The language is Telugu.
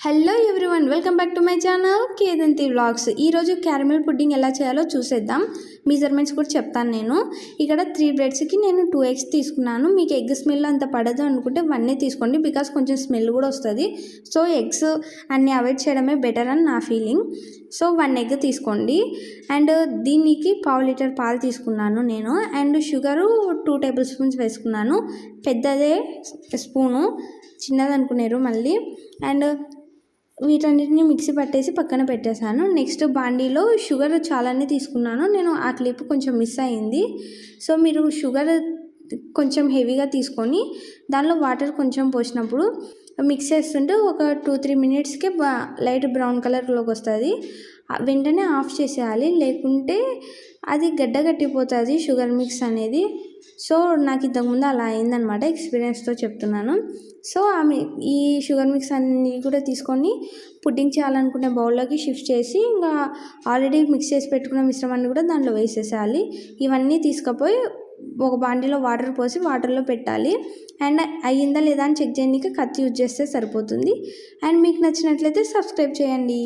Hello everyone, welcome back to my channel Kedanthi vlogs. ఈరోజు క్యారమెల్ పుడ్డింగ్ ఎలా చేయాలో చూసేద్దాం. మెజర్మెంట్స్ కూడా చెప్తాను. నేను ఇక్కడ 3 బ్రెడ్స్కి నేను 2 ఎగ్స్ తీసుకున్నాను. మీకు ఎగ్ స్మెల్ అంత పడదు అనుకుంటే 1 తీసుకోండి, బికాస్ కొంచెం స్మెల్ కూడా వస్తుంది. సో ఎగ్స్ అన్నీ అవాయిడ్ చేయడమే బెటర్ అని నా ఫీలింగ్. సో 1 ఎగ్ తీసుకోండి. అండ్ దీనికి 1/2 లీటర్ పాలు తీసుకున్నాను నేను. అండ్ షుగరు 2 టేబుల్ స్పూన్స్ వేసుకున్నాను. పెద్దదే స్పూను, చిన్నది అనుకున్నారు మళ్ళీ. అండ్ వీటన్నిటిని మిక్సీ పట్టేసి పక్కన పెట్టేశాను. నెక్స్ట్ బాండీలో షుగర్ చాలానే తీసుకున్నాను నేను. ఆ క్లిప్ కొంచెం మిస్ అయింది. సో మీరు షుగర్ కొంచెం హెవీగా తీసుకొని దానిలో వాటర్ కొంచెం పోసినప్పుడు మిక్స్ చేస్తుంటే ఒక 2-3 మినిట్స్కే లైట్ బ్రౌన్ కలర్లోకి వస్తుంది. వెంటనే ఆఫ్ చేసేయాలి, లేకుంటే అది గడ్డ కట్టిపోతుంది షుగర్ మిక్స్ అనేది. సో నాకు ఇంతకుముందు అలా అయిందనమాట, ఎక్స్పీరియన్స్తో చెప్తున్నాను. సో ఈ షుగర్ మిక్స్ అన్నీ కూడా తీసుకొని పుడ్డింగ్ చేయాలనుకునే బౌల్లోకి షిఫ్ట్ చేసి ఇంకా ఆల్రెడీ మిక్స్ చేసి పెట్టుకున్న మిశ్రమాన్ని కూడా దాంట్లో వేసేసేయాలి. ఇవన్నీ తీసుకుపోయి ఒక బాండీలో వాటర్ పోసి వాటర్లో పెట్టాలి. అండ్ అయ్యిందా లేదా అని చెక్ చేయడానికి కత్తి యూజ్ చేస్తే సరిపోతుంది. అండ్ మీకు నచ్చినట్లయితే సబ్స్క్రైబ్ చేయండి.